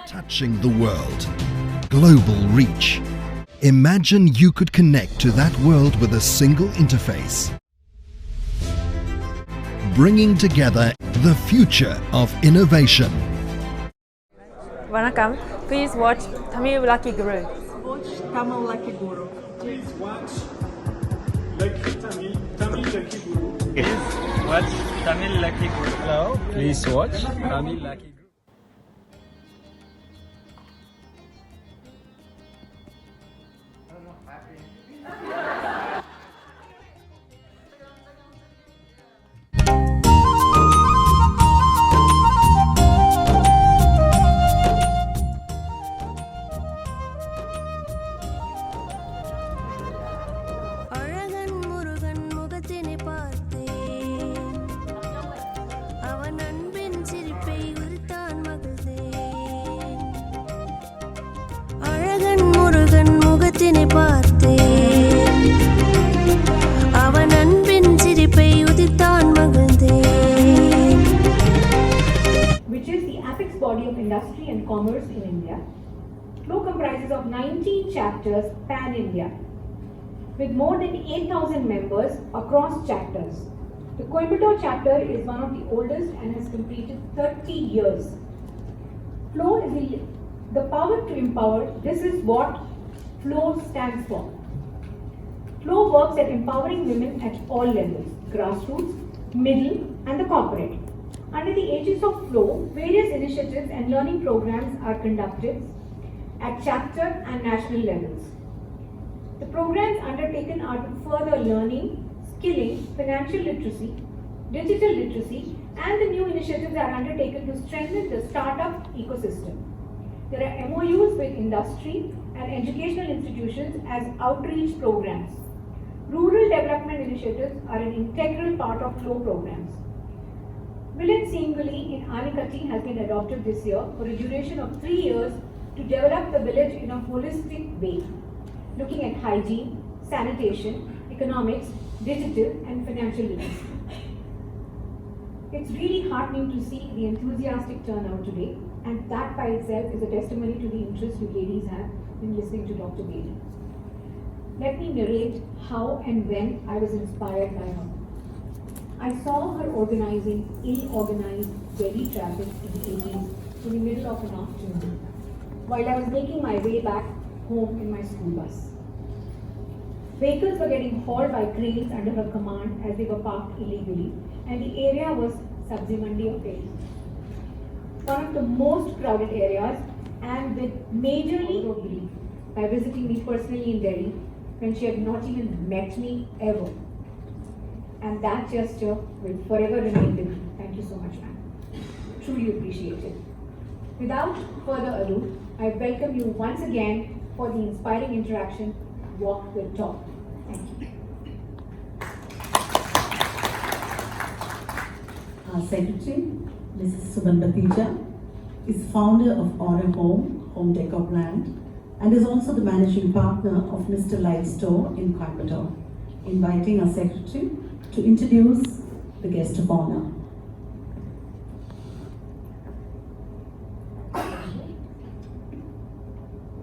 Touching the world. Global reach. Imagine you could connect to that world with a single interface. Bringing together the future of innovation. Vanakkam, please watch Tamil Lucky Guru. Watch Tamil Lucky Guru. Please watch Tamil Lucky Guru. Please watch Tamil Lucky Guru. Hello. Please watch Tamil Lucky Guru. அழகன் முருகன் முகத்தினை பார்த்தேன், அவன் அன்பின் சிரிப்பை உரித்தான் மகிழ்ந்தேன். அழகன் முருகன் முகத்தினை பார்த்தேன், அவன் அன்பின் சிரிப்பை உதித்தான் மகிழ்ந்தேன். Which is the apex body of industry and commerce in India. FLOW comprises of 19 chapters pan-India, with more than 8,000 members across chapters. The Coimbatore chapter is one of the oldest and has completed 30 years. FLOW is the power to empower. This is what FLOW stands for. FLOW works at empowering women at all levels, grassroots, middle and the corporate. Under the aegis of FLOW, various initiatives and learning programs are conducted at chapter and national levels. The programs undertaken are to further learning, skilling, financial literacy, digital literacy, and the new initiatives are undertaken to strengthen the startup ecosystem. There are MOUs with industry and educational institutions as outreach programs. Rural development initiatives are an integral part of FLOW programs. Village Singuli in Anikatti has been adopted this year for a duration of 3 years to develop the village in a holistic way, looking at hygiene, sanitation, economics, digital and financial literacy. It's really heartening to see the enthusiastic turnout today, and that by itself is a testimony to the interest you ladies have in listening to Dr. Bedi. Let me narrate how and when I was inspired by her. I saw her organizing ill-organized Delhi traffic in the 80s in the middle of an afternoon, while I was making my way back home in my school bus. Vehicles were getting hauled by cranes under her command as they were parked illegally, and the area was Sabzi Mandi of Delhi. One of the most crowded areas, and with majorly of grief by visiting me personally in Delhi when she had not even met me ever. And that gesture will forever remain with me. Thank you so much, ma'am. Truly appreciate it. Without further ado, I welcome you once again for the inspiring interaction, Walk the Talk. Thank you. Our secretary, Mrs. Subanda Tija, is founder of Honor Home Decor brand, and is also the managing partner of Mr. Light Store in Coimbatore. Inviting our secretary to introduce the guest of honor.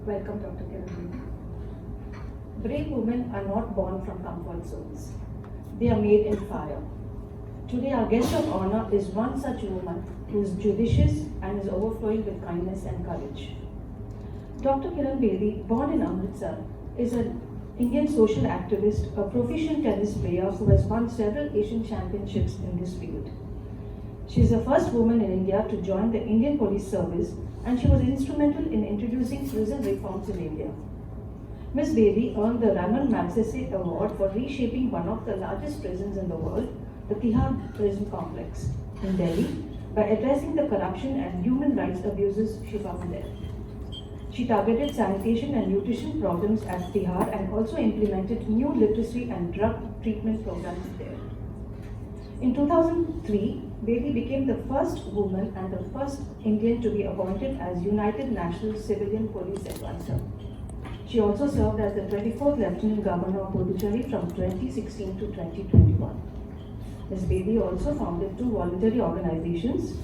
Welcome, Dr. Kiran. Brave women are not born from comfort zones. They are made in fire. Today, our guest of honor is one such woman who is judicious and is overflowing with kindness and courage. Dr. Kiran Bedi, born in Amritsar, is an Indian social activist, a proficient tennis player who has won several Asian championships in this field. She is the first woman in India to join the Indian Police Service, and she was instrumental in introducing prison reforms in India. Ms. Bedi earned the Raman Magsaysay Award for reshaping one of the largest prisons in the world, the Tihar Prison Complex in Delhi, by addressing the corruption and human rights abuses she found there. She targeted sanitation and nutrition problems at Tihar and also implemented new literacy and drug treatment programs there. In 2003, Bedi became the first woman and the first Indian to be appointed as United National Civilian Police Advisor. She also served as the 24th Lieutenant Governor of Puducherry from 2016 to 2021. Ms. Bedi also founded two voluntary organizations,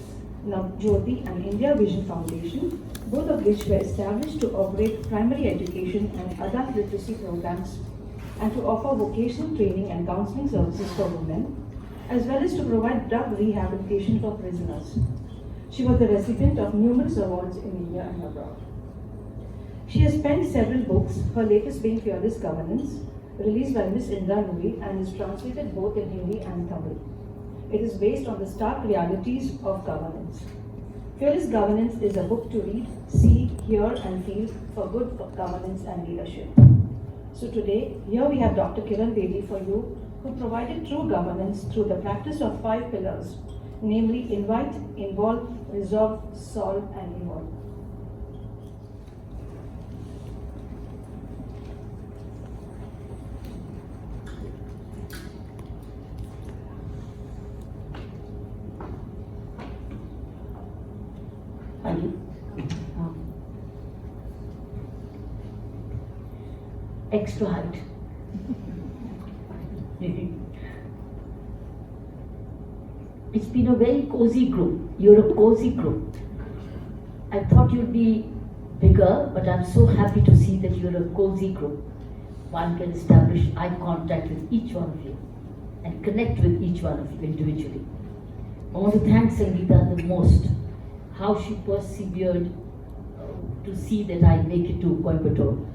Navjyoti and India Vision Foundation, both of which were established to operate primary education and adult literacy programs and to offer vocational training and counseling services for women, as well as to provide drug rehabilitation for prisoners. She was the recipient of numerous awards in India and abroad. She has penned several books, her latest being Fearless Governance, released by Miss Indra Nuri and is translated both in Hindi and Tamil. It is based on the stark realities of governance. Fearless Governance is a book to read, see, hear and feel for good governance and leadership. So today, here we have Dr. Kiran Bedi for you, who provided true governance through the practice of 5 pillars, namely invite, involve, resolve, solve and evolve. Thank you. Extra height. It's been a very cozy group. You're a cozy group. I thought you'd be bigger, but I'm so happy to see that you're a cozy group. One can establish eye contact with each one of you and connect with each one of you individually. I want to thank Sangeeta the most. How she persevered to see that I make it to Coimbatore.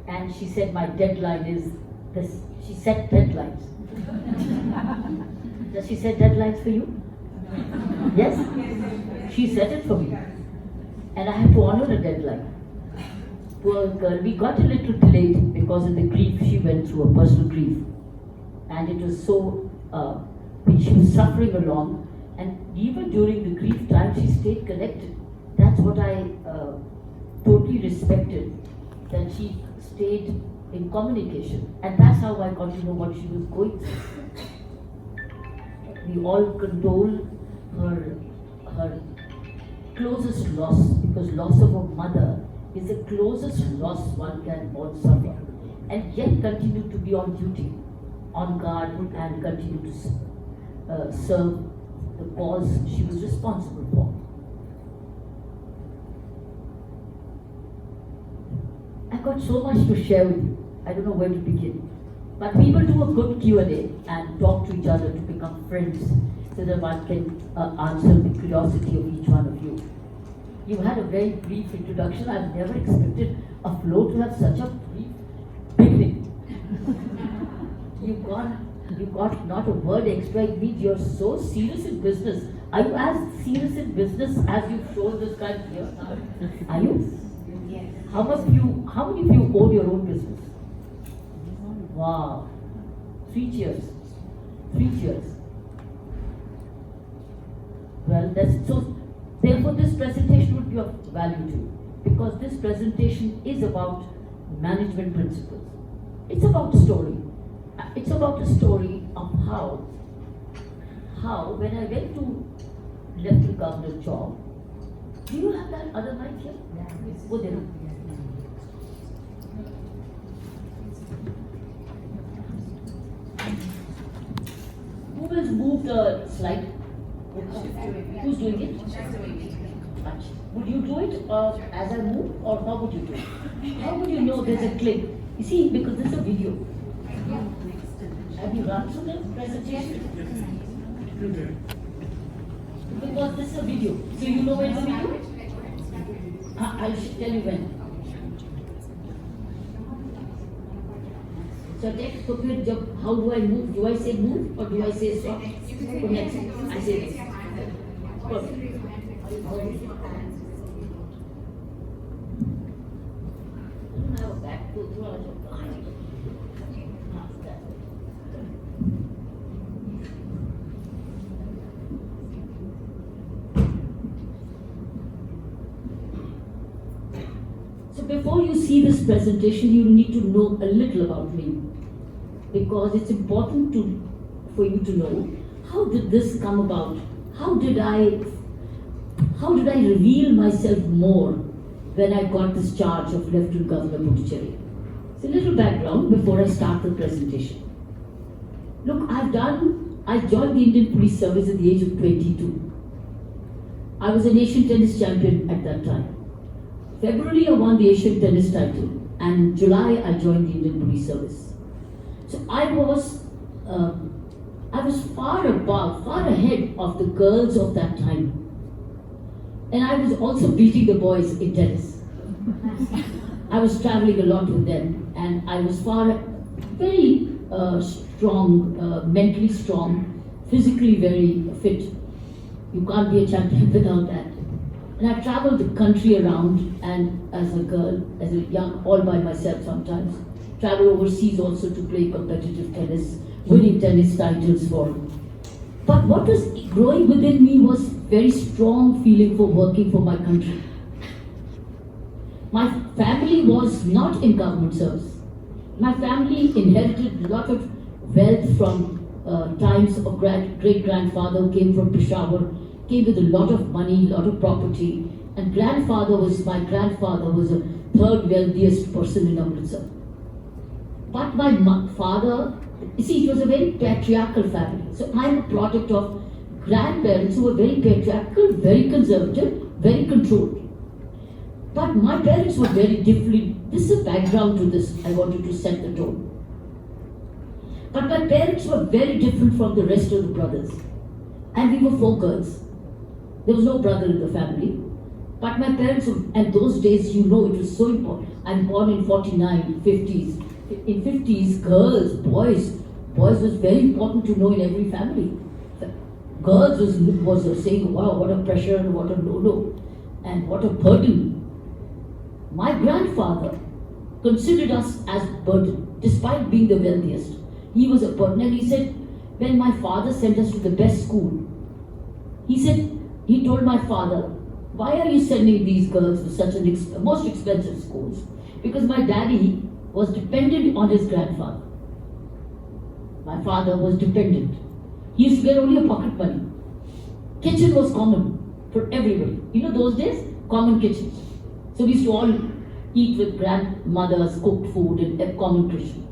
And she said my deadline is this. She set deadlines. Does she set deadlines for you? Yes? She set it for me. And I have to honor a deadline. Poor girl, we got a little delayed because of the grief she went through, a personal grief. And it was so, she was suffering along. And even during the grief time, she stayed connected. That's what I totally respected, that she stayed in communication. And that's how I got to know what she was going through. We all condole her closest loss, because loss of a mother is the closest loss one can all suffer. And yet continue to be on duty, on guard, and continue to serve the cause she was responsible for. I got so much to share with you. I don't know where to begin. But we will do a good Q&A and talk to each other to become friends so that one can answer the curiosity of each one of you. You had a very brief introduction. I've never expected a flow to have such a brief beginning. You got not a word extra. It means you're so serious in business. Are you as serious in business as you've shown this kind here? Are you? Yes. How many of you own your own business? Wow. 3 cheers. 3 cheers. Well, that's so. Therefore, this presentation would be of value to you, because this presentation is about management principles. It's about story. It's about a story of how when I went to Lieutenant Governor's job. Do you have that other mic here? Yeah. Oh, there. Who will move the slide? Who's doing it? Would you do it as I move, or how would you do it? How would you know there's a click? You see, because this is a video. Have you run through the presentation? Because this is a video. So you know when it's a video? I'll tell you when. So next, how do I move? Do I say move or do I say stop? Next, I say this. Perfect. So before you see this presentation, you need to know a little about me, because it's important for you to know how did this come about. How did I reveal myself more when I got this charge of Lieutenant Governor Puducherry? It's a little background before I start the presentation. Look, I joined the Indian Police Service at the age of 22. I was an Asian tennis champion at that time. February I won the Asian tennis title, and in July I joined the Indian Police Service. So I was far ahead of the girls of that time. And I was also beating the boys in tennis. I was traveling a lot with them, and I was very strong, mentally strong, physically very fit. You can't be a champion without that. And I traveled the country around, and as a girl, as a young, all by myself sometimes, travel overseas also to play competitive tennis, winning tennis titles for. But what was growing within me was very strong feeling for working for my country. My family was not in government service. My family inherited a lot of wealth from times of great-grandfather who came from Peshawar, came with a lot of money, a lot of property, and my grandfather was the third wealthiest person in Amritsar. But my father, you see, it was a very patriarchal family. So I'm a product of grandparents who were very patriarchal, very conservative, very controlled. But my parents were very different. This is a background to this. I wanted to set the tone. But my parents were very different from the rest of the brothers. And we were 4 girls. There was no brother in the family. But my parents, and those days, you know, it was so important. I'm born in 49, 50s. In 50s, girls, boys was very important to know in every family. Girls was saying, wow, what a pressure and what a no-no. And what a burden. My grandfather considered us as burden, despite being the wealthiest. He was a burden, and he said, when my father sent us to the best school, he told my father, why are you sending these girls to such most expensive schools? Because my daddy was dependent on his grandfather. My father was dependent. He used to get only a pocket money. Kitchen was common for everybody. You know those days? Common kitchens. So we used to all eat with grandmother's cooked food in a common kitchen.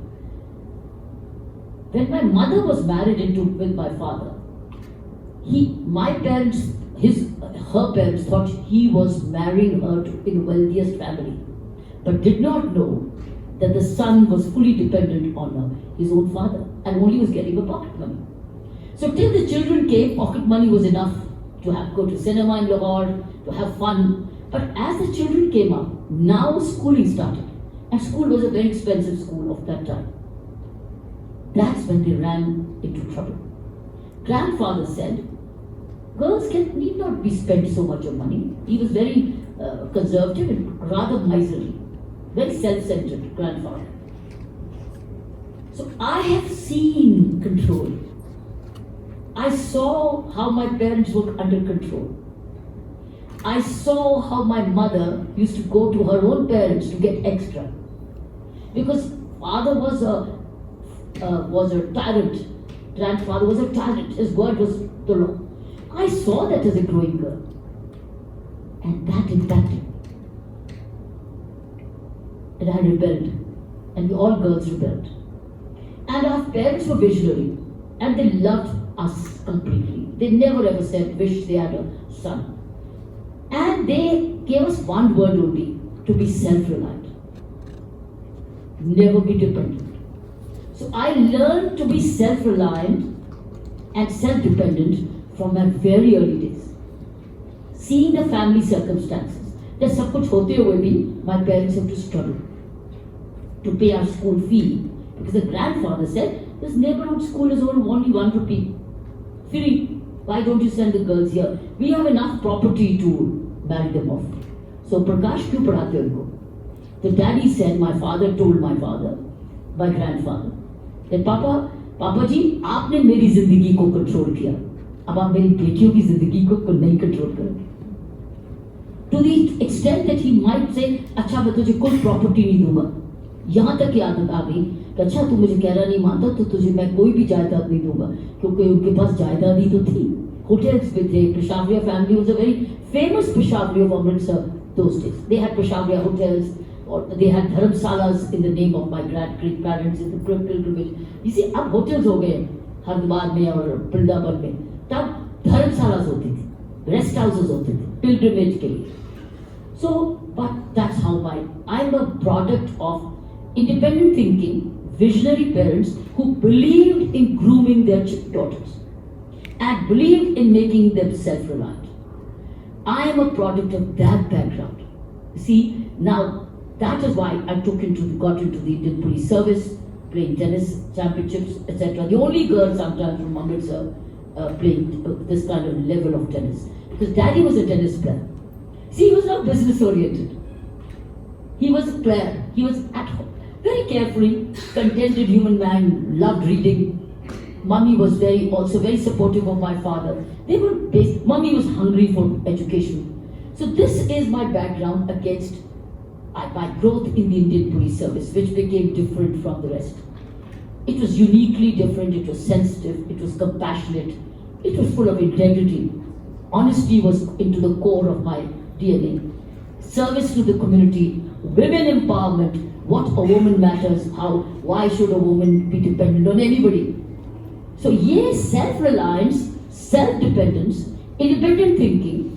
When my mother was married with my father, her parents thought he was marrying her in the wealthiest family, but did not know that the son was fully dependent on his own father and only was getting a pocket money. So till the children came, pocket money was enough to go to cinema in Lahore, to have fun. But as the children came up, now schooling started. And school was a very expensive school of that time. That's when they ran into trouble. Grandfather said, girls need not be spent so much of money. He was very conservative and rather miserly. Very self-centered grandfather. So I have seen control. I saw how my parents were under control. I saw how my mother used to go to her own parents to get extra. Because father was a tyrant. Grandfather was a tyrant. His word was the law. I saw that as a growing girl. And that impacted. And I rebelled. And we all girls rebelled. And our parents were visionary. And they loved us completely. They never ever said, wish they had a son. And they gave us one word only, to be self-reliant. Never be dependent. So I learned to be self-reliant and self-dependent from my very early days. Seeing the family circumstances, that sab kuch hote hue bhi, my parents have to struggle to pay our school fee. Because the grandfather said, this neighborhood school is only 1 rupee. Free. Why don't you send the girls here? We have enough property to marry them off. So Prakash, kyun padhate ho unko? The daddy said, my father told my grandfather, that Papa ji, aapne meri zindagi ko control kiya. Ab aap meri betiyon ki zindagi ko nahi control karo. To the extent that he might say, अच्छा मैं तुझे कोई property नहीं दूंगा. यहाँ तक की आदत आ गई कि अच्छा तू मुझे कहना नहीं मानता तो तुझे मैं कोई भी जायदाद नहीं दूंगा क्योंकि उनके पास जायदाद ही तो थी. Hotels with the Peshawar family was a very famous Peshawar of Amritsar those days. They had Peshawar hotels, or they had dharamsalas in the name of my great parents in the pilgrimage. You see, अब hotels हो गए हरिद्वार में और वृंदावन में. तब धर्मशालास होती थी. Rest houses होते थे पिलग्रिमेज के लिए. So, but that's how I'm a product of independent thinking, visionary parents who believed in grooming their daughters and believed in making them self-reliant. I am a product of that background. See, now that is why I got into the Indian Police Service, playing tennis championships, etc. The only girl sometimes from Amritsar playing this kind of level of tennis. Because daddy was a tennis player. See, he was not business oriented. He was a player. He was at home. Very carefree, contented human man, loved reading. Mummy was also very supportive of my father. Mummy was hungry for education. So this is my background against my growth in the Indian Police Service, which became different from the rest. It was uniquely different, it was sensitive, it was compassionate, it was full of integrity. Honesty was into the core of my DNA. Service to the community, women empowerment, what a woman matters, why should a woman be dependent on anybody? So yes, self-reliance, self-dependence, independent thinking,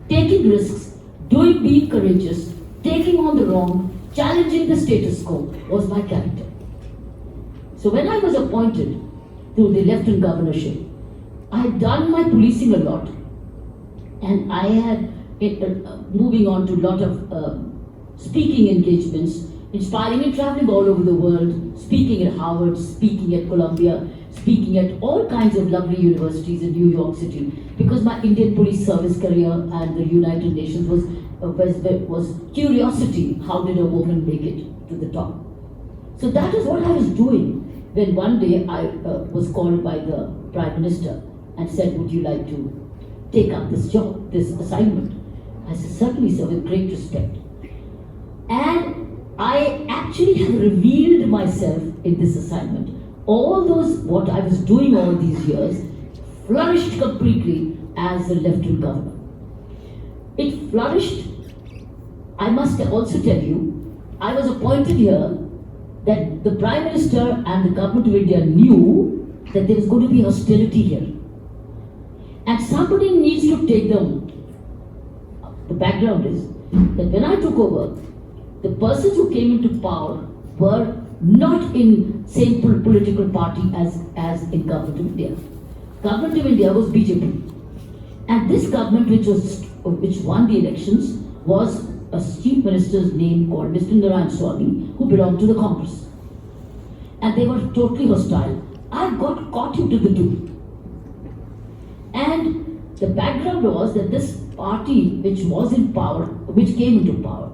taking risks, being courageous, taking on the wrong, challenging the status quo was my character. So when I was appointed to the Lieutenant Governorship, I had done my policing a lot, and I had moving on to a lot of speaking engagements, inspiring and traveling all over the world, speaking at Harvard, speaking at Columbia, speaking at all kinds of lovely universities in New York City, because my Indian Police Service career and the United Nations was curiosity. How did a woman make it to the top? So that is what I was doing when one day I was called by the Prime Minister and said, would you like to take up this job, this assignment? I said, certainly, sir, with great respect. And I actually have revealed myself in this assignment. All those, what I was doing all these years, flourished completely as the Lieutenant Governor. It flourished. I must also tell you, I was appointed here that the Prime Minister and the Government of India knew that there was going to be hostility here. And somebody needs to take them. The background is that when I took over, the persons who came into power were not in same political party as in Government of India. Government of India was BJP. And this government which won the elections was a chief minister's name called Mr. Narayan Swamy, who belonged to the Congress. And they were totally hostile. I got caught into the two. And the background was that this party which was in power, which came into power,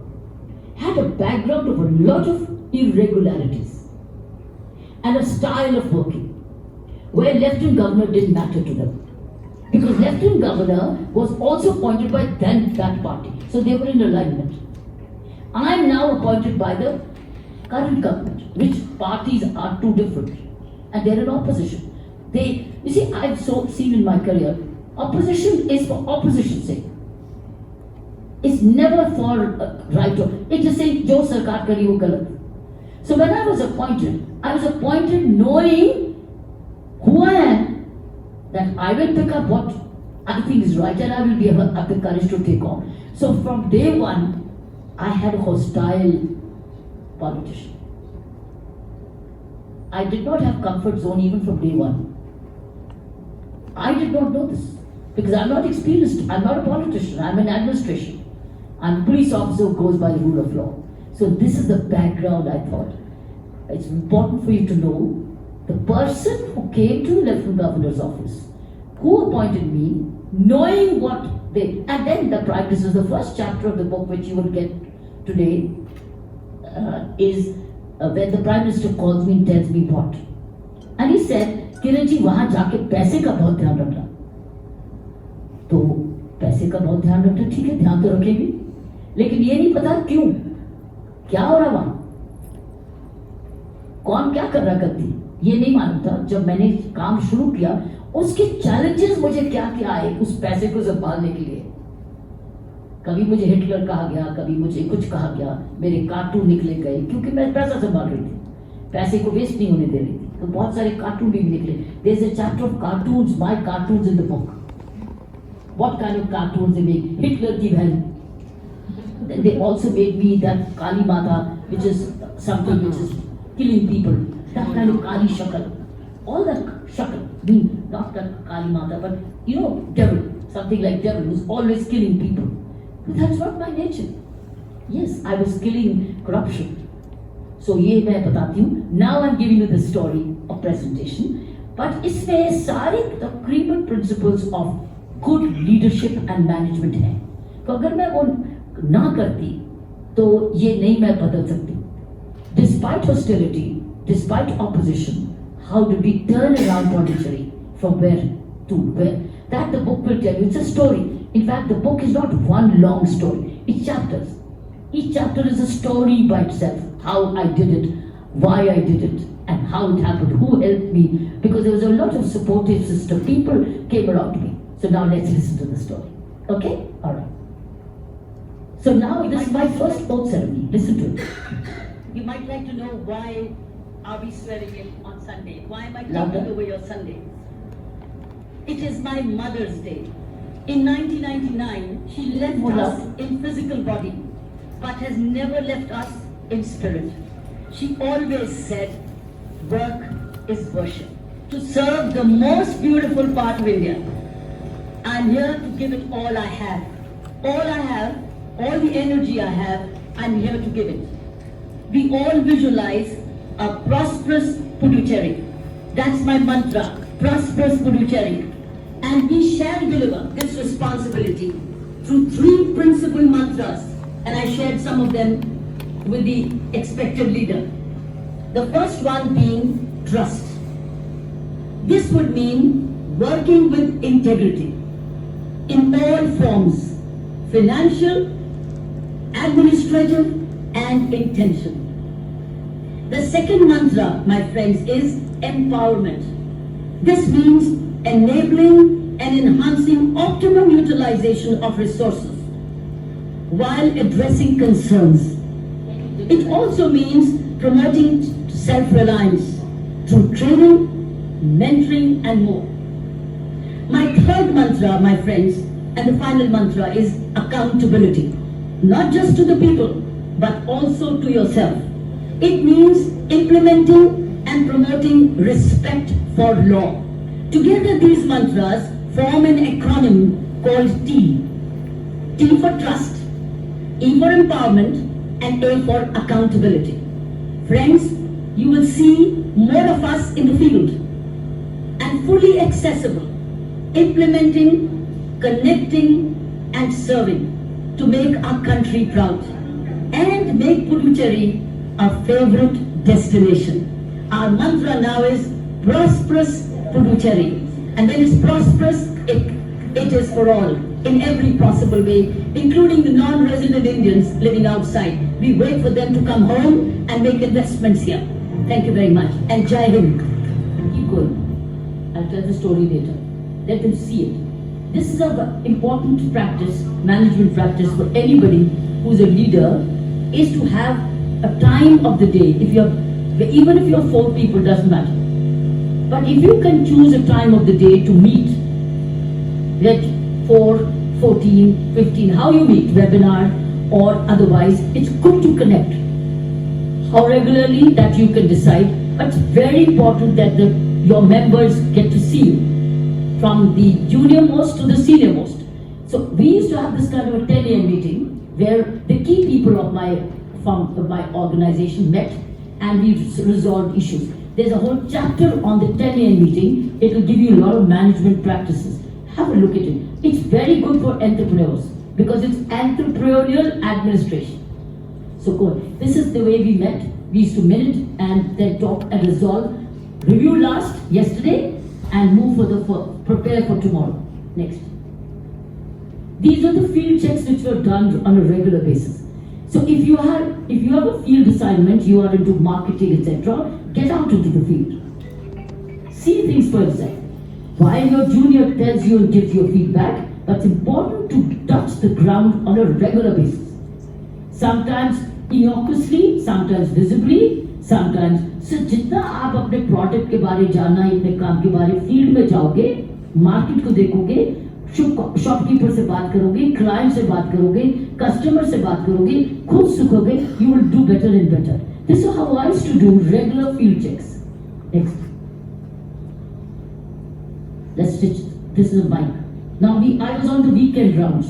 had a background of a lot of irregularities and a style of working where Lieutenant Governor didn't matter to them. Because Lieutenant Governor was also appointed by that party. So they were in alignment. I am now appointed by the current government, which parties are too different. And they're in opposition. You see, I've seen in my career, opposition is for opposition's sake. It's never for right or it's just saying, Jo sarkar kari wo galat. So when I was appointed knowing who I am, that I will pick up what I think is right and I will have the courage to take on. So from day one, I had a hostile politician. I did not have comfort zone even from day one. I did not know this because I'm not experienced. I'm not a politician. I'm in administration. I'm a police officer who goes by the rule of law. So this is the background I thought. It's important for you to know the person who came to the Lieutenant Governor's office, who appointed me, knowing what they, and then the practice is the first chapter of the book which you will get today, is when the Prime Minister calls me and tells me what. And he said, Kiran ji वहां जाके पैसे का बहुत ध्यान रखना. तो पैसे का बहुत ध्यान रखना, ठीक है, ध्यान तो रखेंगे, लेकिन ये नहीं पता क्यों, क्या हो रहा वहां, कौन क्या कर रहा गलती, ये नहीं मालूम था. जब मैंने काम शुरू किया, उसके चैलेंजेस मुझे क्या क्या आए उस पैसे को संभालने के लिए. कभी मुझे हिटलर कहा गया, कभी मुझे कुछ कहा गया, मेरे कार्टून निकले गए क्योंकि मैं पैसा संभाल रही थी, पैसे को वेस्ट नहीं होने दे रही थी. तो बहुत सारे कार्टून भी निकले. There is a chapter of cartoons, my cartoons in the book. what kind of cartoons they make. Hitler ki Behan. Then they also made me that Kali Mata, which is something which is killing people. That kind of Kali Shakal. All that Shakal, mean not that Kali Mata, but you know, devil, something like devil who's always killing people. But that's not my nature. Yes, I was killing corruption. So ये मैं बताती हूँ. Now I'm giving you the story of presentation. But इसमें सारे तकरीबन principles of good leadership and management है. तो अगर मैं वो ना करती तो ये नहीं मैं बदल सकती. Despite hostility, despite opposition, how did we turn around Pondicherry from where to where? That the book will tell you. It's a story. In fact, the book is not one long story. It's chapters. Each chapter is a story by itself. How I did it, why I did it, and how it happened, who helped me. Because there was a lot of supportive system. People came around me. So now let's listen to the story. Okay? Alright. So now this is my first oath ceremony. Listen to it. You might like to know why are we swearing in on Sunday? Why am I taking over your Sunday? It is my Mother's Day. In 1999, she left us in physical body, but has never left us in spirit. She always said, work is worship. To serve the most beautiful part of India. I'm here to give it all I have. All I have, all the energy I have, I'm here to give it. We all visualize a prosperous Puducherry. That's my mantra, prosperous Puducherry. And we shall deliver this responsibility through 3 principal mantras. And I shared some of them with the expected leader. The first one being trust. This would mean working with integrity in all forms, financial, administrative, and intention. The second mantra, my friends, is empowerment. This means enabling and enhancing optimum utilization of resources while addressing concerns. It also means promoting self-reliance through training, mentoring, and more. My third mantra, my friends, and the final mantra is accountability. Not just to the people, but also to yourself. It means implementing and promoting respect for law. Together these mantras form an acronym called T. T for trust, E for empowerment, and A for accountability. Friends, you will see more of us in the field and fully accessible, implementing, connecting, and serving to make our country proud and make Puducherry our favorite destination. Our mantra now is prosperous Puducherry. And when it's prosperous, it is for all, in every possible way, including the non-resident Indians living outside. We wait for them to come home and make investments here. Thank you very much. And Jai Hind. Keep going. I'll tell the story later. Let them see it. This is an important practice, management practice for anybody who's a leader, is to have a time of the day. Even if you're 4 people, doesn't matter. But if you can choose a time of the day to meet, let 4, 14, 15, how you meet, webinar or otherwise, it's good to connect. How regularly, that you can decide, but it's very important that your members get to see you, from the junior most to the senior most. So we used to have this kind of a 10 a.m. meeting where the key people of my organization met and we resolved issues. There's a whole chapter on the 10 a.m. meeting. It will give you a lot of management practices. Have a look at it. It's very good for entrepreneurs because it's entrepreneurial administration. So go on. This is the way we met. We used to minute and then talk and resolve. Review yesterday and move prepare for tomorrow. Next. These are the field checks which were done on a regular basis. So if you have a field assignment, you are into marketing, etc., get out into the field. See things for yourself. While your junior tells you and gives you feedback, but it's important to touch the ground on a regular basis. Sometimes innocuously, sometimes visibly, sometimes. So जितना आप अपने product के बारे जानना, अपने काम के बारे फील्ड में जाओगे, मार्केट को देखोगे, शॉपकीपर से बात करोगे, क्लाइंट से बात करोगे, कस्टमर से बात करोगे, खुद सीखोगे, you will do better and better. This is how I used to do regular field checks. Next. Let's stitch. This is a mic. Now I was on the weekend rounds.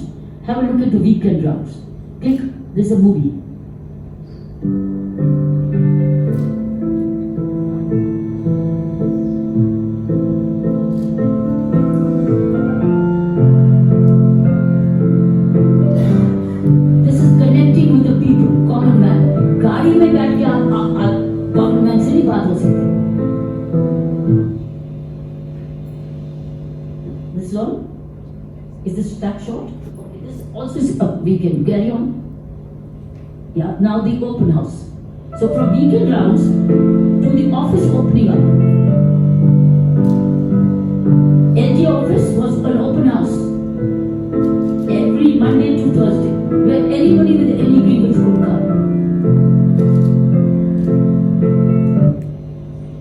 Have a look at the weekend rounds. Click. This is a movie. This is connecting with the people, common man. गाड़ी में बैठ के आप common man से नहीं बात हो सकती. This is all. Is this that short? This also is a weekend. Carry on. Yeah. Now the open house. So from weekend rounds to the office opening up. LG office was an open house every Monday to Thursday, where anybody with any grievance could come.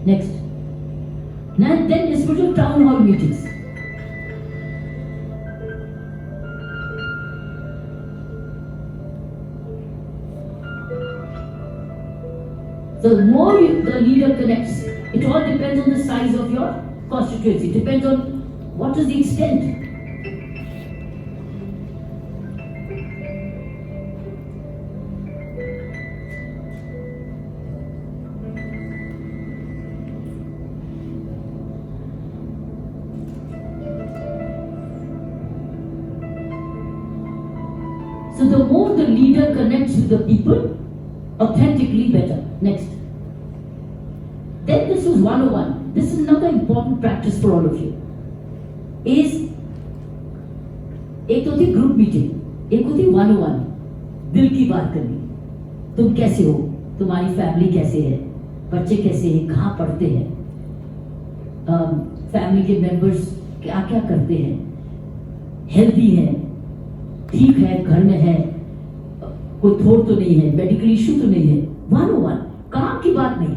Next. Now then let's go to town hall meetings. So the more the leader connects, it all depends on the size of your constituency. It depends on what is the extent. So the more the leader connects with the people, authentically better. Next. Then this was 101. This is another important practice for all of you. एक तो थी group meeting, एक होती 101, दिल की बात करनी. तुम कैसे हो, तुम्हारी फैमिली कैसे है, बच्चे कैसे हैं, कहाँ पढ़ते हैं, फैमिली के मेंबर्स क्या क्या करते हैं, हेल्दी है, ठीक है, घर में है, कोई थोड़ तो नहीं है, मेडिकल इशू तो नहीं है. 101, काम की बात नहीं,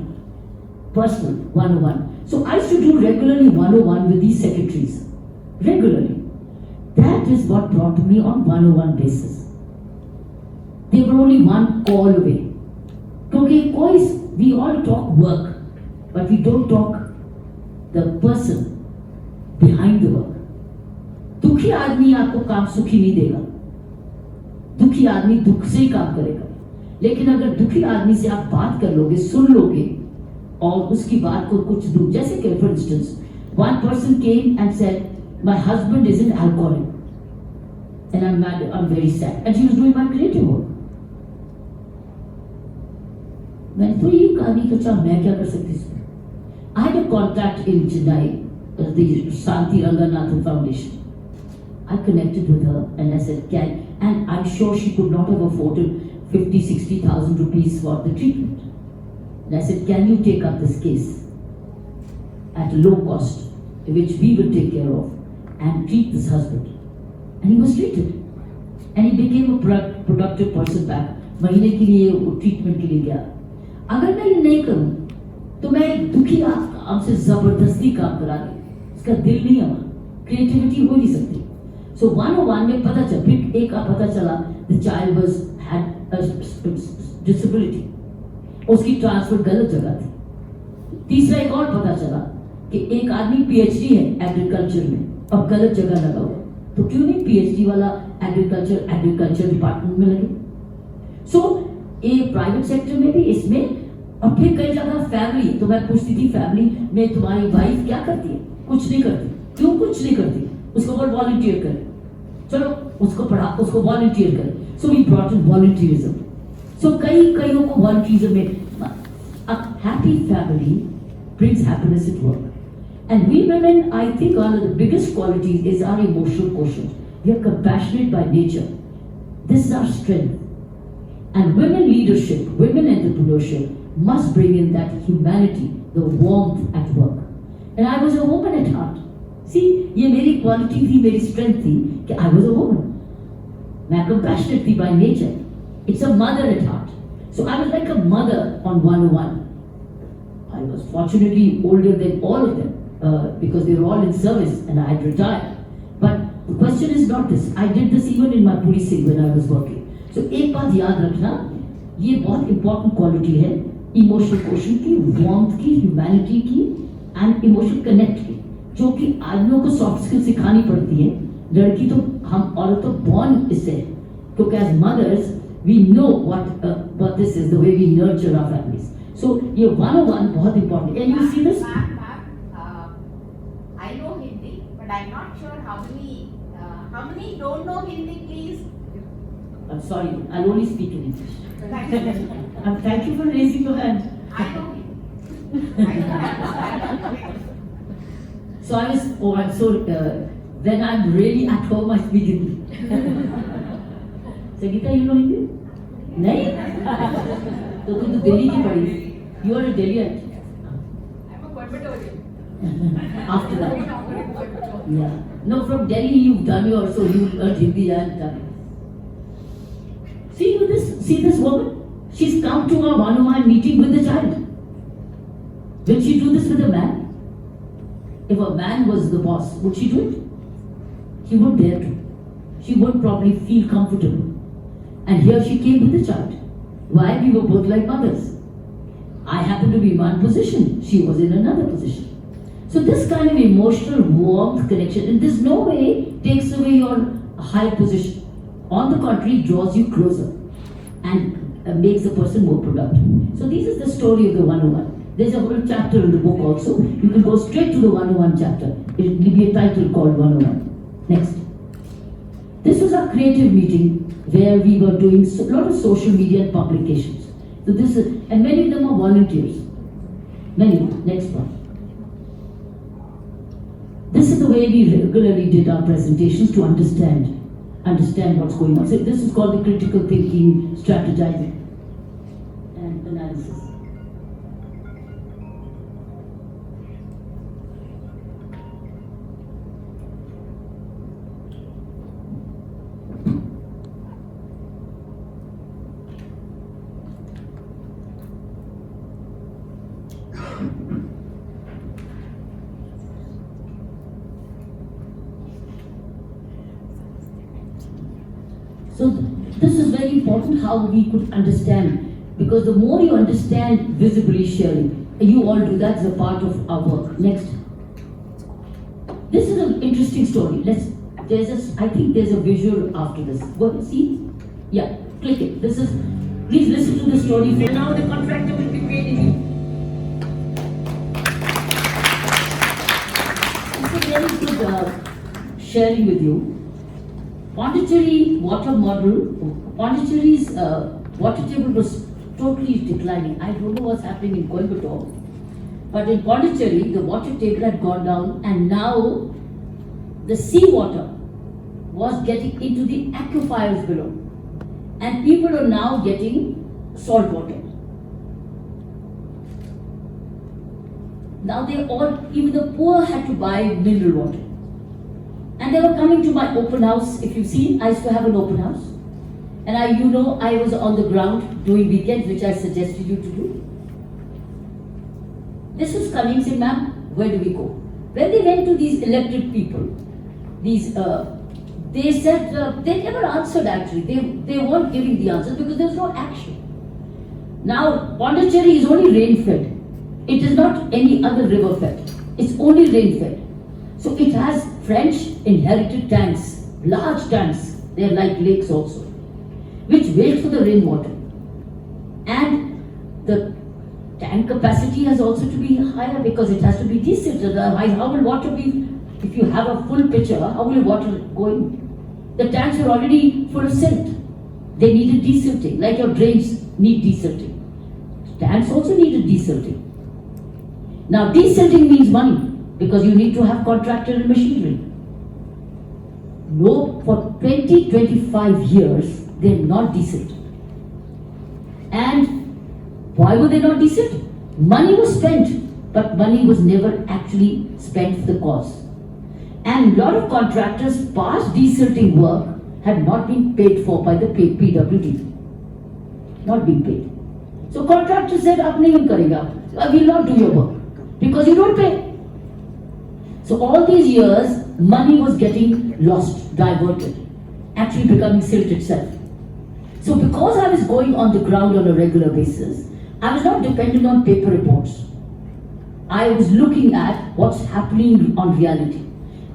personal 101. So I used to do regularly 101 with these secretaries, regularly. That is what brought me on 101 basis. They were only one call away. Because we all talk work, but we don't talk the person behind the work. दुखी आदमी आपको काम सुखी नहीं देगा. दुखी आदमी दुख से ही काम करेगा. लेकिन अगर दुखी आदमी से आप बात कर लोगे, सुन लोगे और उसकी बात को कुछ दूर, जैसे कि for instance one person came and said, my husband is an alcoholic and I'm very sad, and she was doing my creative work. मैंने तो ये कहानी सोचा मैं क्या कर सकती हूँ. I had a contact in Chennai, the Santi Ranganathan Foundation. I connected with her and I said, and I'm sure she could not have afforded 50,000-60,000 rupees for the treatment. And I said, can you take up this case at a low cost, which we will take care of, and treat this husband? And he was treated. And he became a productive person back. महीने के लिए वो treatment के लिए गया. अगर मैं ये नहीं करूं तो मैं दुखी आपसे जबरदस्ती काम करा दूं. इसका दिल नहीं है, क्रिएटिविटी हो नहीं सकती. So 101 में पता चला, फिर एक का पता चला the child had a disability. उसकी ट्रांसफर गलत जगह थी. तीसरा एक और पता चला कि एक आदमी PhD है एग्रीकल्चर में और गलत जगह लगा हुआ. तो क्यों नहीं PhD वाला एग्रीकल्चर डिपार्टमेंट में लगे. सो ये प्राइवेट सेक्टर में भी इसमें. और फिर कई जगह फैमिली, तो मैं पूछती थी फैमिली में तुम्हारी वाइफ क्या करती है. कुछ नहीं करती. क्यों कुछ नहीं करती. उसको बोल वॉलंटियर करे, चलो उसको पढ़ा, उसको वॉलंटियर करे. So we brought in volunteerism. So कईयों को वॉलंटियरिज्म में. A happy family brings happiness at work. And we women, I think one of the biggest qualities is our emotional quotient. We are compassionate by nature. This is our strength. And women leadership, women entrepreneurship must bring in that humanity, the warmth at work. And I was a woman at heart. See, ये मेरी quality थी, मेरी strength थी कि I was a woman. मैं compassionate थी by nature. It's a mother at heart. So I was like a mother on 101. I was fortunately older than all of them because they were all in service and I had retired. But The question is not this. I did this even in my policing when I was working. So एक बात याद रखना, ये बहुत important quality है, emotional quotient की, warmth की, humanity की, and emotional connect की, जो कि आदमियों को soft skills सिखानी पड़ती है. लड़की तो हम औरत तो born इससे, क्योंकि as mothers we know what this is, the way we nurture our families. So ये 101 बहुत important. Can you see this? I know Hindi, but I'm not sure how many don't know Hindi, please. I'm sorry, I'll only speak in English. Thank you. And thank you for raising your hand. I know Hindi. I don't understand. So I'm so, when I'm really at home, I speak Hindi. Sangeeta, you know Hindi? नहीं? तो तू तो दिल्ली की पढ़ी. You are a Delhiite. I'm a Coimbatore. After that. Yeah. No, from Delhi you've done your, so you learned Hindi and Tamil. See this woman? She's come to a one-on-one meeting with the child. Will she do this with a man? If a man was the boss, would she do it? She wouldn't dare to. She would probably feel comfortable. And here she came with the child. Why? We were both like mothers. I happened to be in one position. She was in another position. So this kind of emotional warmth connection, in this no way takes away your high position. On the contrary, draws you closer and makes the person more productive. So this is the story of the 101. There's a whole chapter in the book also. You can go straight to the 101 chapter. It will be a title called 101. Next. This was our creative meeting where we were doing a lot of social media and publications. So this is, and many of them are volunteers. Many. Next one. This is the way we regularly did our presentations to understand what's going on. So this is called the critical thinking, strategizing, and analysis. So this is very important how we could understand, because the more you understand visibly sharing, you all do that as a part of our work. Next. This is an interesting story. I think there's a visual after this. Go see? Yeah, click it. Please listen to the story. For now the contractor will be paid in you. It's a very good sharing with you. Pondicherry water model, Pondicherry's water table was totally declining. I don't know what's happening in Coimbatore, but in Pondicherry, the water table had gone down, and now the seawater was getting into the aquifers below. And people are now getting salt water. Now even the poor had to buy mineral water. And they were coming to my open house. If you've seen, I used to have an open house. And I was on the ground doing weekends, which I suggested you to do. This was coming, saying, ma'am, where do we go? When they went to these elected people, they said, they never answered actually. They weren't giving the answers because there was no action. Now, Pondicherry is only rain-fed. It is not any other river-fed. It's only rain-fed. So it has French inherited tanks, large tanks, they are like lakes also, which wait for the rainwater. And the tank capacity has also to be higher because it has to be desilted. Otherwise, how will water be, if you have a full pitcher, how will water go in? The tanks are already full of silt. They needed desilting, like your drains need desilting. Tanks also needed desilting. Now, desilting means money, because you need to have contractor and machinery. No, for 20-25 years, they're not desilted. And why were they not desilted? Money was spent, but money was never actually spent for the cause. And a lot of contractors' past desilting work had not been paid for by the PWD. Not being paid. So contractors said, "Ab nahi hum karega. I will not do your work because you don't pay." So all these years, money was getting lost, diverted, actually becoming silt itself. So because I was going on the ground on a regular basis, I was not dependent on paper reports. I was looking at what's happening on reality.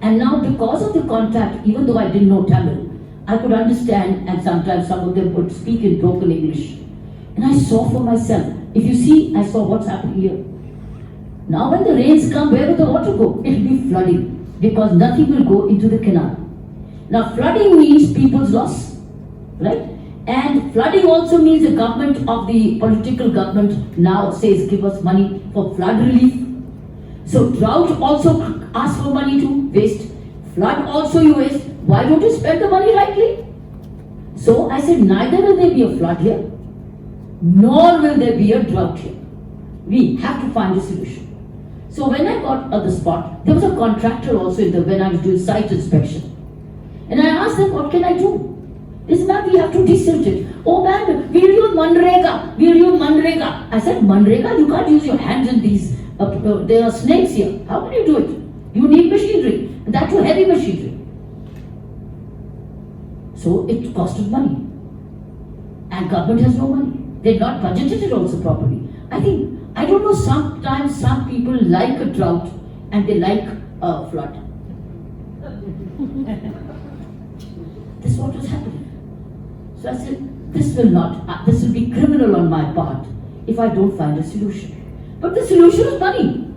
And now because of the contact, even though I didn't know Tamil, I could understand, and sometimes some of them would speak in broken English. And I saw for myself. If you see, I saw what's happening here. Now when the rains come, where will the water go? It will be flooding, because nothing will go into the canal. Now flooding means people's loss, right? And flooding also means the government of the political government now says give us money for flood relief. So drought also asks for money to waste. Flood also you waste. Why don't you spend the money rightly? So I said neither will there be a flood here, nor will there be a drought here. We have to find a solution. So when I got on the spot, there was a contractor also when I was doing site inspection. And I asked them, what can I do? They said, ma'am, we have to desilt it. Oh man, we'll use Manrega. We'll use Manrega. I said, Manrega? You can't use your hands in these. There are snakes here. How can you do it? You need machinery. And that too heavy machinery. So it costed money. And government has no money. They've not budgeted it also properly. I don't know, sometimes some people like a drought and they like a flood. This is what was happening. So I said, this will be criminal on my part if I don't find a solution. But the solution is money.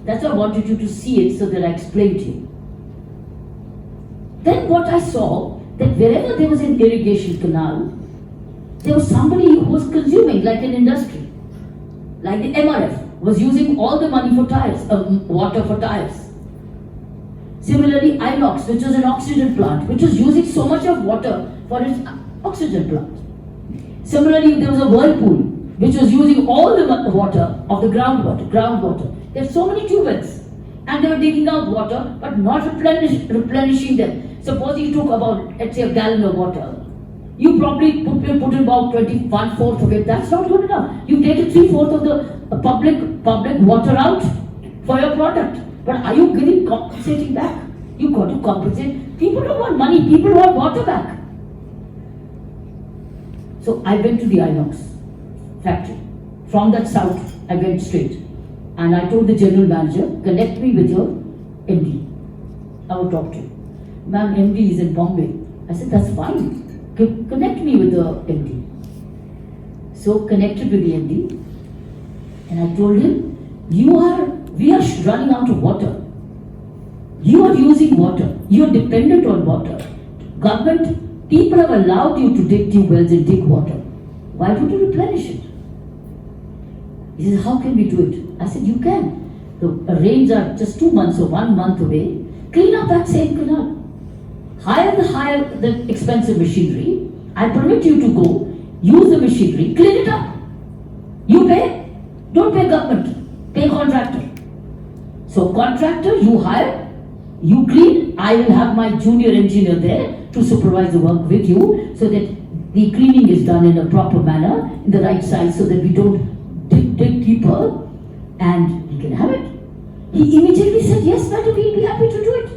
That's why I wanted you to see it so that I explained to you. Then what I saw, that wherever there was an irrigation canal, there was somebody who was consuming, like an industry. Like the MRF was using all the money for tires, water for tires. Similarly, Inox, which was an oxygen plant, which was using so much of water for its oxygen plant. Similarly, there was a Whirlpool, which was using all the water of the groundwater. There's so many tube wells, and they were digging out water, but not replenishing them. Suppose you took about, let's say, a gallon of water. You probably put in about 1/4 of it. That's not good enough. You take 3/4 of the public water out for your product. But are you compensating back? You got to compensate. People don't want money. People want water back. So I went to the Inox factory. From that south, I went straight. And I told the general manager, connect me with your MD. I will talk to you. Ma'am, MD is in Bombay. I said, that's fine. Connect me with the MD. So connected with the MD. And I told him, we are running out of water. You are using water. You are dependent on water. Government, people have allowed you to dig tube wells and dig water. Why don't you replenish it? He says, how can we do it? I said, you can. The rains are just 2 months or 1 month away. Clean up that same canal. Hire the expensive machinery. I permit you to go, use the machinery, clean it up. You pay. Don't pay government. Pay contractor. So contractor, you hire, you clean. I will have my junior engineer there to supervise the work with you so that the cleaning is done in a proper manner, in the right size, so that we don't dig deeper, and he can have it. He immediately said, yes, madam, we'll be happy to do it.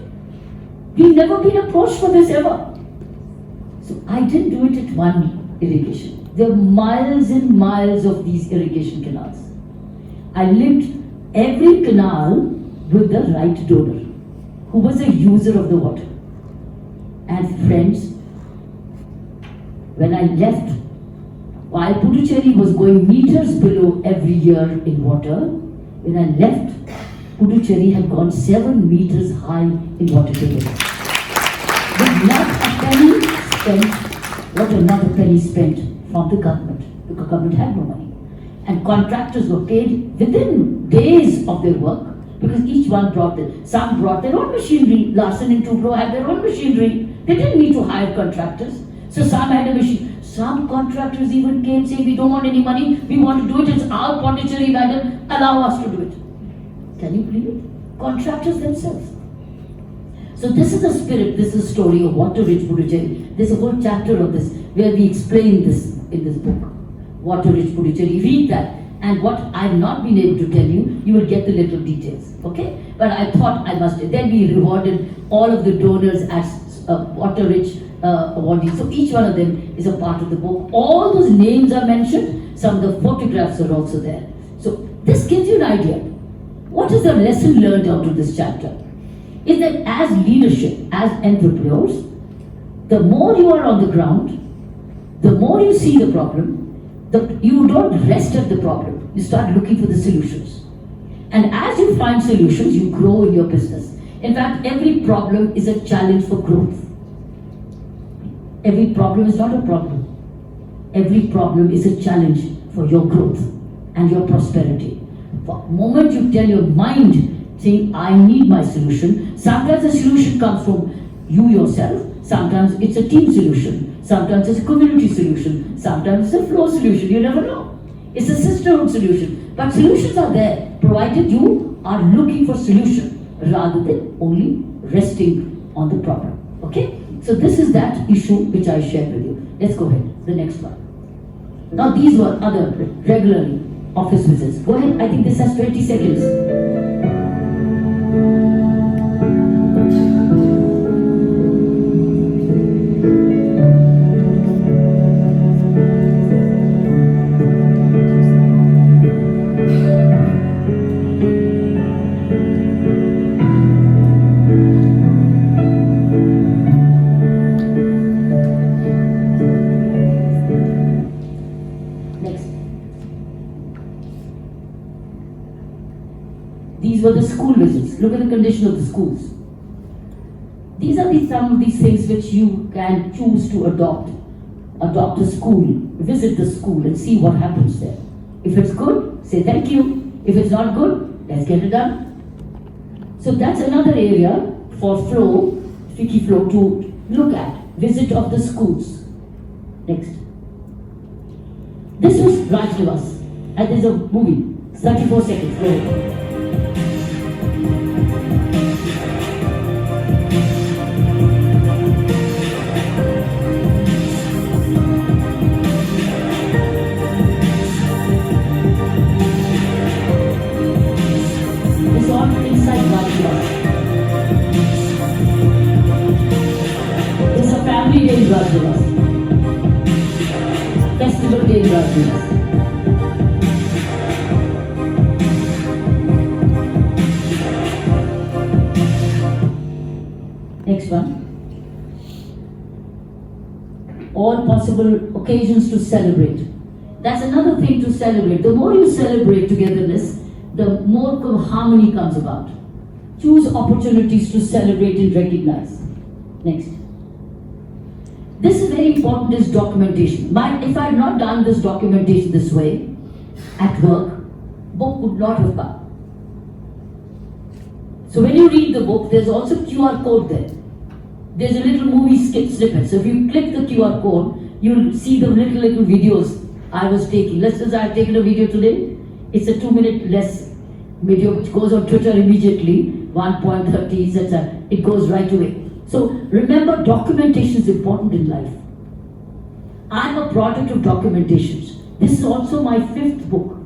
We've never been approached for this ever. So I didn't do it at one irrigation. There are miles and miles of these irrigation canals. I linked every canal with the right donor, who was a user of the water. And friends, when I left, while Puducherry was going meters below every year in water, when I left, Puducherry had gone 7 meters high in water table. With not a penny spent, not a penny spent from the government. The government had no money. And contractors were paid within days of their work, because each one some brought their own machinery. Larsen and Toubro had their own machinery. They didn't need to hire contractors. So some had a machine. Some contractors even came saying, we don't want any money, we want to do it, it's our Pondicherry, madam, allow us to do it. Can you believe it? Contractors themselves. So this is the spirit, this is the story of Water Rich Puducherry. There's a whole chapter of this where we explain this in this book, Water Rich Puducherry. Read that And what I've not been able to tell you, you will get the little details, okay? But I thought I must. Then we rewarded all of the donors as water-rich awardees. So each one of them is a part of the book. All those names are mentioned. Some of the photographs are also there. So this gives you an idea. What is the lesson learned out of this chapter? Is that as leadership, as entrepreneurs, the more you are on the ground, the more you see the problem, you don't rest at the problem. You start looking for the solutions. And as you find solutions, you grow in your business. In fact, every problem is a challenge for growth. Every problem is not a problem. Every problem is a challenge for your growth and your prosperity. The moment you tell your mind, saying, I need my solution, sometimes the solution comes from you yourself, sometimes it's a team solution, sometimes it's a community solution, sometimes it's a flow solution, you never know. It's a sisterhood solution. But solutions are there, provided you are looking for solution rather than only resting on the problem. Okay? So this is that issue which I shared with you. Let's go ahead, the next one. Now these were other regularly office visits. Go ahead, I think this has 20 seconds. These were the school visits. Look at the condition of the schools. These are some of these things which you can choose to adopt. Adopt a school, visit the school and see what happens there. If it's good, say thank you. If it's not good, let's get it done. So that's another area for flow, Ficky Flow, to look at. Visit of the schools. Next. This was Raj Nivas. And there's a movie, 34 seconds. Go ahead. There's a family day in Raj Nivas. Festival day in Raj Nivas. Next one. All possible occasions to celebrate. That's another thing to celebrate. The more you celebrate togetherness, the more harmony comes about. Choose opportunities to celebrate and recognize. Next. This is very important, is documentation. If I had not done this documentation this way, at work, book would not have come. So when you read the book, there's also QR code there. There's a little movie snippet. So if you click the QR code, you'll see the little videos I was taking. Let's say I've taken a video today. It's a 2-minute less video which goes on Twitter immediately. 1.30, etc. It goes right away. So remember, documentation is important in life. I'm a product of documentations. This is also my 5th book.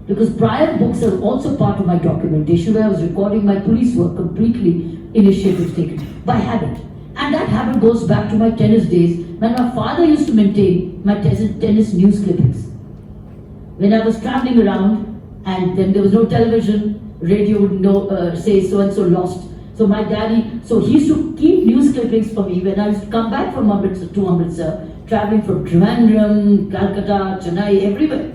Because prior books are also part of my documentation, where I was recording my police work, completely initiatives taken by habit. And that habit goes back to my tennis days, when my father used to maintain my tennis news clippings. When I was traveling around, and then there was no television, radio would say so-and-so lost. So my daddy, he used to keep news clippings for me when I used to come back from Amritsar to Amritsar, traveling from Trivandrum, Calcutta, Chennai, everywhere.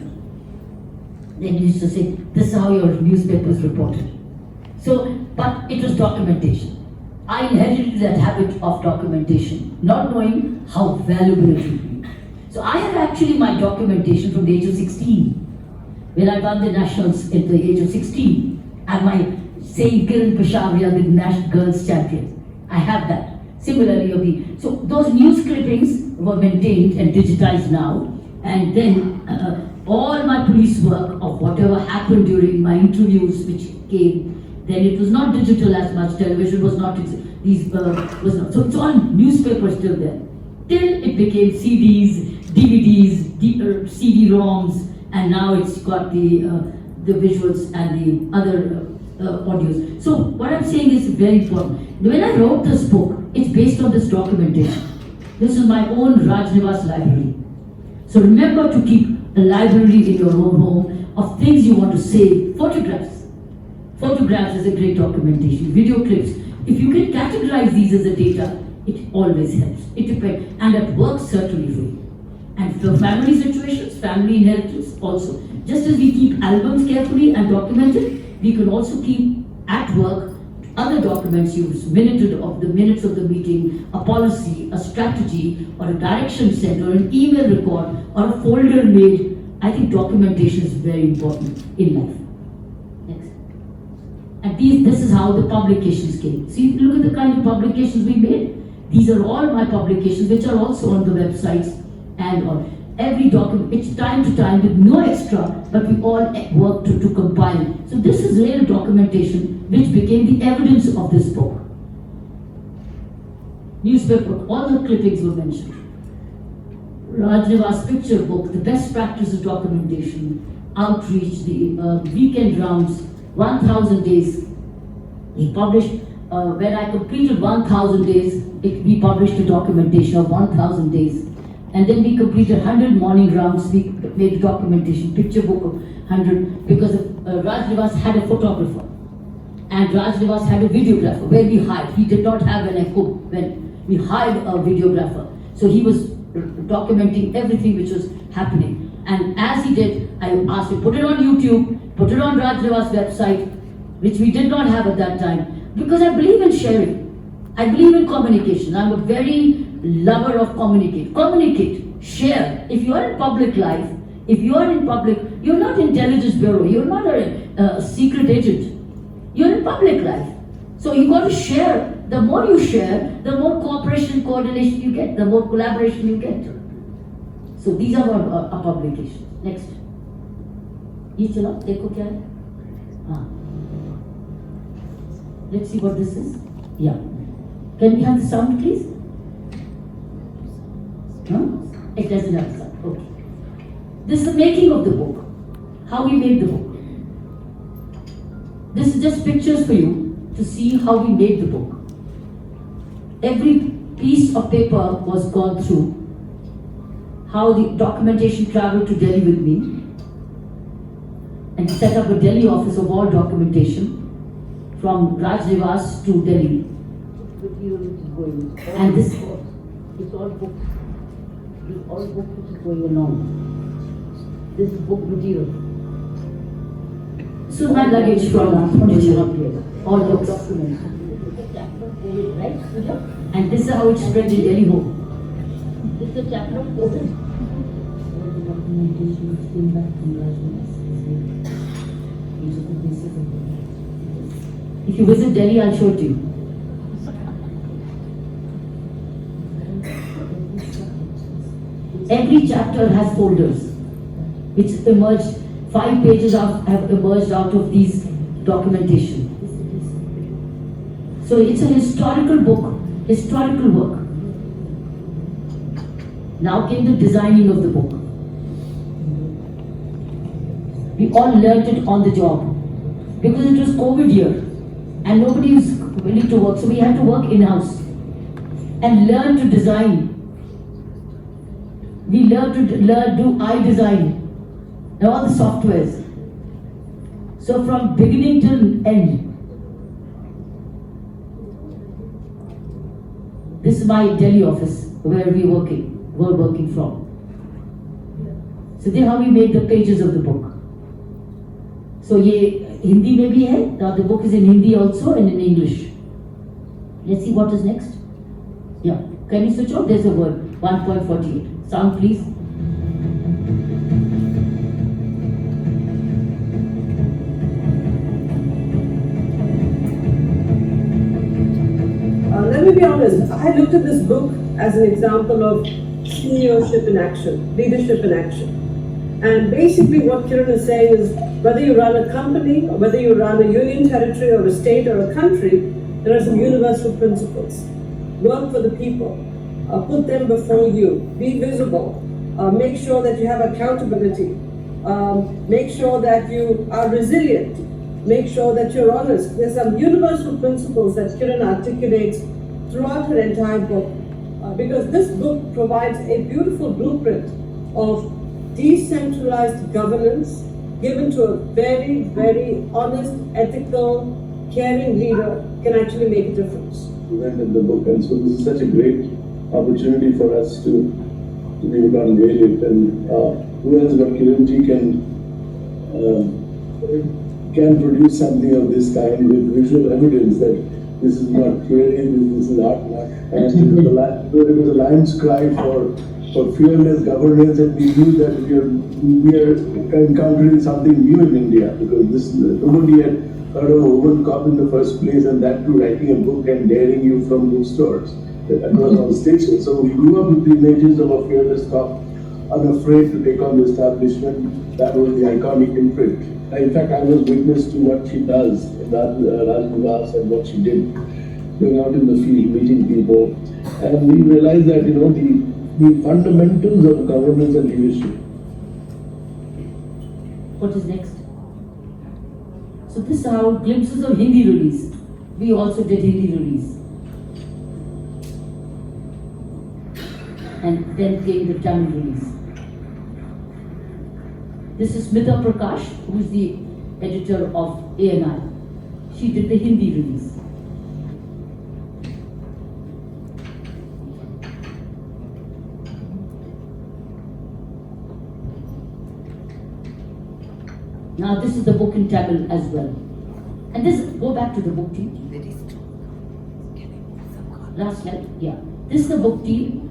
Then he used to say, this is how your newspaper is reported. But it was documentation. I inherited that habit of documentation, not knowing how valuable it would be. So I have actually my documentation from the age of 16. When I won the nationals at the age of 16. And my saying Kiran Peshawariya, the national girls champion. I have that. Similarly, so those news clippings were maintained and digitized now. And then all my police work of whatever happened during my interviews which came, then it was not digital as much, television was not, was not. So it's all newspaper still there. Till it became CDs, DVDs, CD-ROMs, and now it's got the visuals and the other audios. So what I'm saying is very important. When I wrote this book, it's based on this documentation. This is my own Rajnivas library. So remember to keep a library in your own home of things you want to save. Photographs. Photographs is a great documentation. Video clips. If you can categorize these as a data, it always helps. It depends. And at work, certainly for you. And for family situations, family inheritance also. Just as we keep albums carefully and documented, we can also keep at work other documents used, minutes of the meeting, a policy, a strategy, or a direction set, or an email record, or a folder made. I think documentation is very important in life. Next. And this is how the publications came. See, look at the kind of publications we made. These are all my publications, which are also on the websites and on every document. It's time to time with no extra, but we all work to compile. So this is real documentation which became the evidence of this book. Newspaper, all the clippings were mentioned. Rajnivas picture book, the best practices documentation, outreach, the weekend rounds, 1,000 days. He published, when I completed 1,000 days, we published a documentation of 1,000 days. And then we completed 100 morning rounds, we made a documentation, picture book of 100, because Rajnivas had a photographer. And Rajnivas had a videographer, where we hired. He did not have an echo when we hired a videographer. So he was documenting everything which was happening. And as he did, I asked him, put it on YouTube, put it on Rajnivas website, which we did not have at that time, because I believe in sharing. I believe in communication. I'm a very lover of communicate, share. If you are in public life, if you are in public, you're not intelligence bureau, you're not a secret agent. You're in public life. So you got to share. The more you share, the more cooperation, coordination you get, the more collaboration you get. So these are our publications. Next. Ye chalo, dekho kya hai? Let's see what this is. Yeah. Can we have the sound, please? No? It doesn't have sound. Okay. This is the making of the book. How we made the book. This is just pictures for you to see how we made the book. Every piece of paper was gone through. How the documentation traveled to Delhi with me and set up a Delhi office of all documentation from Rajnivas to Delhi. And this is all book. This is all book which is going along. This is book material. So my luggage from all books. Right? And this is how it spread in Delhi home. This is a chapter of COVID. Documentation which came back from Rajnivas. If you visit Delhi, I'll show it to you. Every chapter has folders which emerged. 5 pages have emerged out of these documentation. So it's a historical book, historical work. Now came the designing of the book. We all learnt it on the job because it was COVID year and nobody was willing to work, so we had to work in-house and learn to design. We learned to do iDesign and all the softwares. So from beginning till end. This is my Delhi office where were working from. So this is how we made the pages of the book. So ye Hindi mein bhi hai. Now the book is in Hindi also and in English. Let's see what is next. Yeah. Can you switch on? There's a word. 1.48. Sound please. Let me be honest, I looked at this book as an example of seniorship in action, leadership in action. And basically what Kiran is saying is, whether you run a company, or whether you run a union territory or a state or a country, there are some universal principles. Work for the people, put them before you, be visible, make sure that you have accountability, make sure that you are resilient, make sure that you're honest. There's some universal principles that Kiran articulates throughout her entire book, because this book provides a beautiful blueprint of decentralized governance given to a very, very honest, ethical, caring leader can actually make a difference. We went in the book, and so this is such a great opportunity for us to be able to unveil it. And who else but Kiran ji can produce something of this kind with visual evidence that this is not theory, this is art. And it was a lion's cry for fearless governance, and we knew that we are encountering something new in India, because nobody had heard of a woman cop in the first place, and that too writing a book and daring you from bookstores across all stations. So we grew up with the images of a fearless cop, unafraid to take on the establishment. That was the iconic imprint. In fact, I was witness to what she does in Rajnivas and what she did, going out in the field, meeting people, and we realized that the fundamentals of governance and leadership. What is next? So this is how glimpses of Hindi release. We also did Hindi release. And then came the Tamil release. This is Smita Prakash, who is the editor of ANI. She did the Hindi release. Now this is the book in Tamil as well. And this, go back to the book team. Last slide, yeah. This is the book team.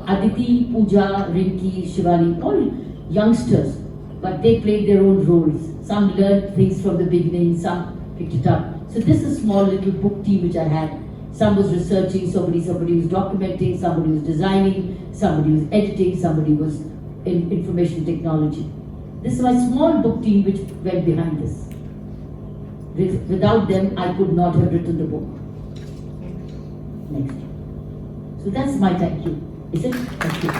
Aditi, Pooja, Rinki, Shivani, all youngsters, but they played their own roles. Some learned things from the beginning, some picked it up. So this is a small little book team which I had. Some was researching, somebody was documenting, somebody was designing, somebody was editing, somebody was in information technology. This is my small book team which went behind this. Without them, I could not have written the book. Next. So that's my thank you. Is it? Thank you.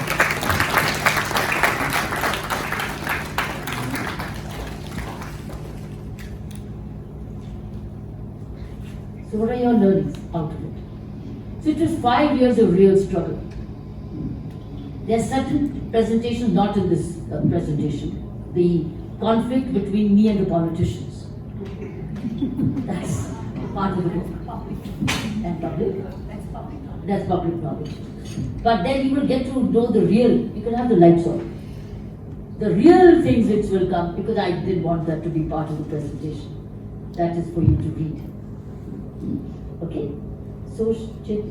So what are your learnings out of it? So it was 5 years of real struggle. There are certain presentations not in this presentation. The conflict between me and the politicians. That's part of the book. And public? That's public knowledge. But then you will get to know the real, you can have the lights on. The real things which will come, because I didn't want that to be part of the presentation. That is for you to read. Okay? So, Chit.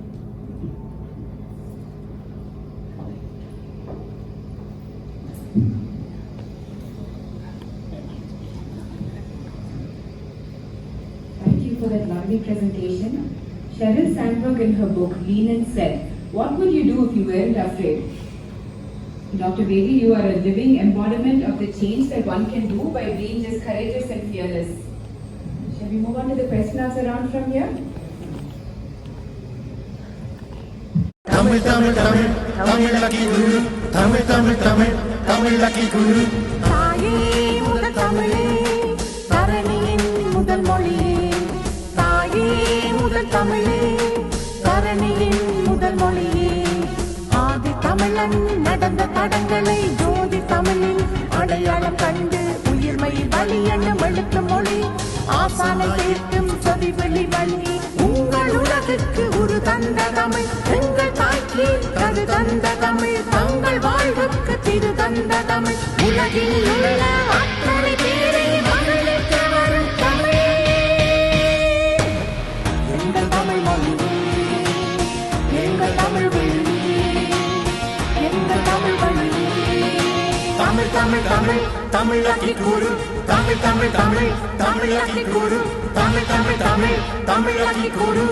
For that lovely presentation. Sheryl Sandberg in her book Lean and said, "What would you do if you weren't afraid?" Dr. Bedi, you are a living embodiment of the change that one can do by being just courageous and fearless. Shall we move on to the question answer round from here? Tamil, Tamil, Tamil, Tamil lucky guru. Tamil, Tamil, Tamil, Tamil lucky guru. தாயே முதல் தமிழே தரணியின் முதல் மொழியே தாயே முதல் தமிழே தரணியின் முதல் மொழியே ஆதி தமிழன் நடந்த தடங்களை ஜோதி தமிழில் அடையாளம் கண்டு உயிர்மை வழி என்னும் எழுத்து மொழி ஆசானை சேர்க்கும் சொதி வெளி வழி உங்கள் உலகிற்கு உரு தந்த தமிழ் எங்கள் தாய்க்கு கரு தந்த தமிழ் தங்கள் வாழ்வுக்கு திரு தந்த தமிழ் உலகில் உள்ள அத்தனை பேரை மகிழ்விக்க வரும் தமிழ் எங்கள் தமிழ் மொழி எங்கள் தமிழ் வழி எங்கள் தமிழ் வழி Tamil, Tamil, Tamil, Tamil lucky guru. Tamil, Tamil, Tamil, Tamil lucky guru. Tamil, Tamil, Tamil, Tamil lucky guru.